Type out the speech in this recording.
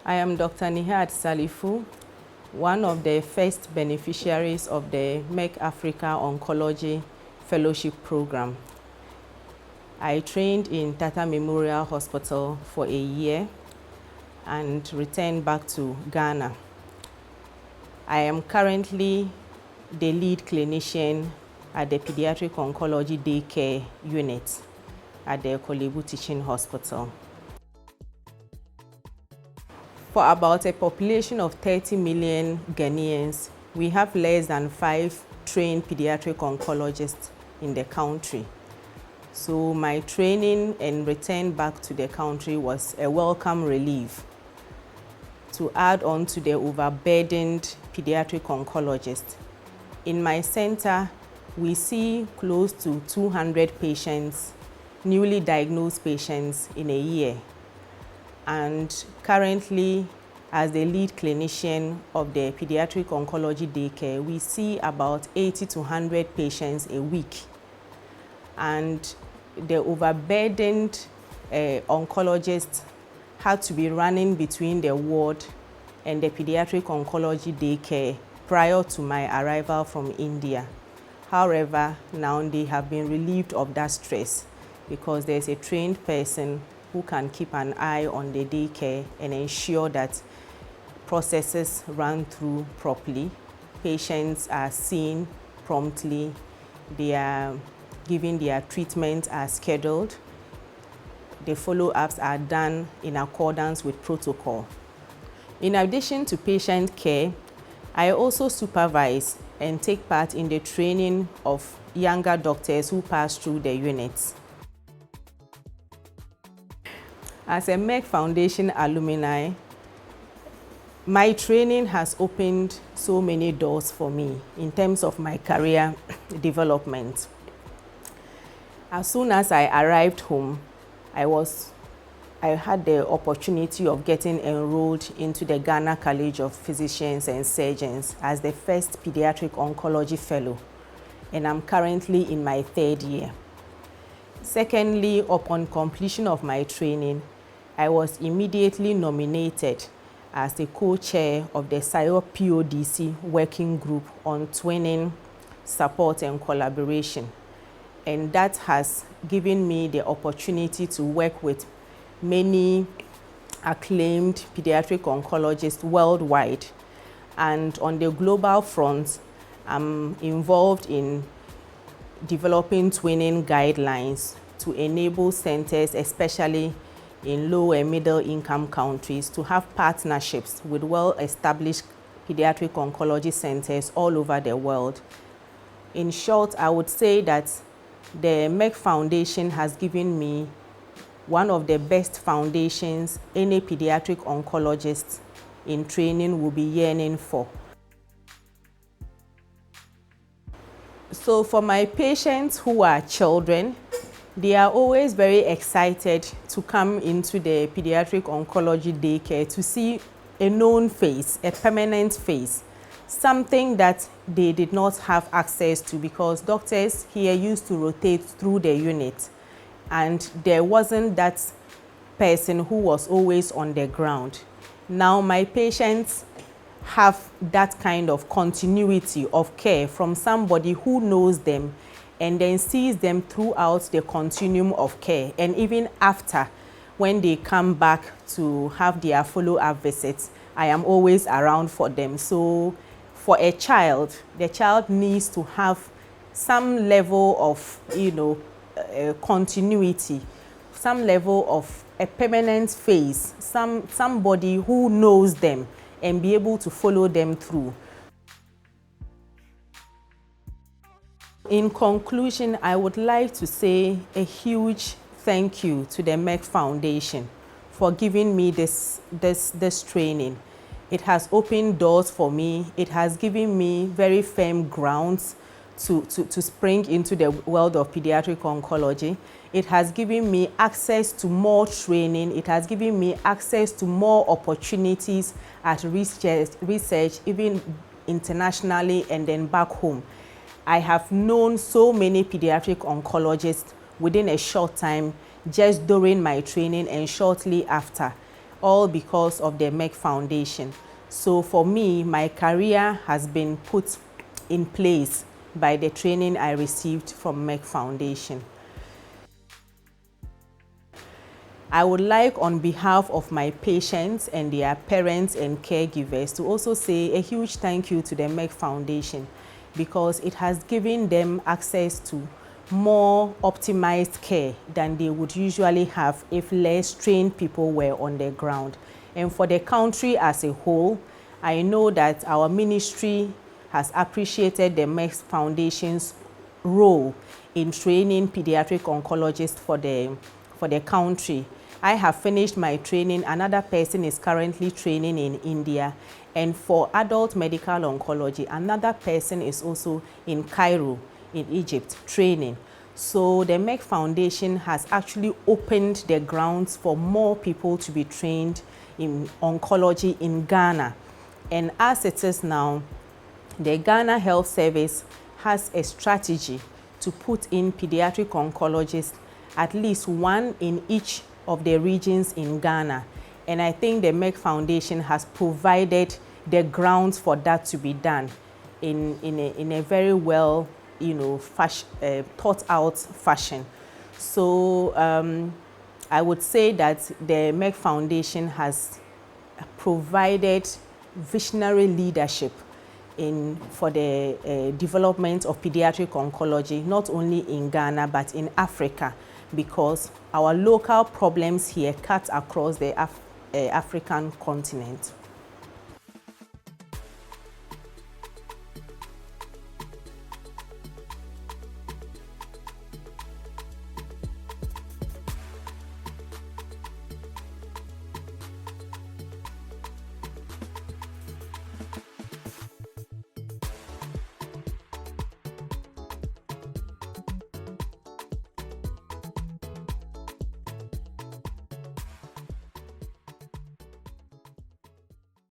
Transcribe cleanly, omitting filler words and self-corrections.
I am Dr. Nihad Salifu, one of the first beneficiaries of the Merck Africa Oncology Fellowship Program. I trained in Tata Memorial Hospital for a year and returned back to Ghana. I am currently the lead clinician at the Pediatric Oncology Daycare unit at the Kelej Teaching Hospital. For about a population of 30 million Ghanaians, we have less than 5 trained pediatric oncologists in the country. So my training and return back to the country was a welcome relief to add on to the overburdened pediatric oncologists. In my center, we see close to 200 patients, newly diagnosed patients in a year. And currently, as the lead clinician of the Pediatric Oncology Daycare, we see about 80 to 100 patients a week. And the overburdened oncologists had to be running between the ward and the Pediatric Oncology Daycare prior to my arrival from India. However, now they have been relieved of that stress because there's a trained person who can keep an eye on the daycare and ensure that processes run through properly. Patients are seen promptly, they are given their treatment as scheduled. The follow-ups are done in accordance with protocol. In addition to patient care, I also supervise and take part in the training of younger doctors who pass through the units. As a Merck Foundation alumni, my training has opened so many doors for me in terms of my career development. As soon as I arrived home, I had the opportunity of getting enrolled into the Ghana College of Physicians and Surgeons as the first Pediatric Oncology Fellow, and I'm currently in my 3rd year. Secondly, upon completion of my training, I was immediately nominated as the co-chair of the SIOP PODC working group on twinning support and collaboration. And that has given me the opportunity to work with many acclaimed pediatric oncologists worldwide. And on the global front, I'm involved in developing twinning guidelines to enable centers, especially in low and middle income countries, to have partnerships with well-established pediatric oncology centers all over the world. In short, I would say that the Merck Foundation has given me one of the best foundations any pediatric oncologist in training will be yearning for. So for my patients who are children, they are always very excited to come into the Pediatric Oncology Daycare to see a known face, a permanent face, something that they did not have access to because doctors here used to rotate through the unit and there wasn't that person who was always on the ground. Now my patients have that kind of continuity of care from somebody who knows them and then sees them throughout the continuum of care. And even after, when they come back to have their follow-up visits, I am always around for them. So for a child, the child needs to have some level of, continuity, some level of a permanent face, somebody who knows them and be able to follow them through. In conclusion, I would like to say a huge thank you to the Merck Foundation for giving me this training. It has opened doors for me. It has given me very firm grounds to spring into the world of pediatric oncology. It has given me access to more training. It has given me access to more opportunities at research, even internationally and then back home. I have known so many pediatric oncologists within a short time just during my training and shortly after. all because of the Merck Foundation. So for me, my career has been put in place by the training I received from Merck Foundation. I would like, on behalf of my patients and their parents and caregivers, to also say a huge thank you to the Merck Foundation, because it has given them access to more optimized care than they would usually have if less trained people were on the ground. And for the country as a whole, I know that our ministry has appreciated the Merck Foundation's role in training pediatric oncologists for the country. I have finished my training. Another person is currently training in India. And for adult medical oncology, another person is also in Cairo, in Egypt, training. So the Merck Foundation has actually opened the grounds for more people to be trained in oncology in Ghana. And as it is now, the Ghana Health Service has a strategy to put in pediatric oncologists, at least one in each of the regions in Ghana. And I think the Merck Foundation has provided the grounds for that to be done in a very well, thought out fashion. So I would say that the Merck Foundation has provided visionary leadership for the development of pediatric oncology, not only in Ghana, but in Africa, because our local problems here cut across the African continent.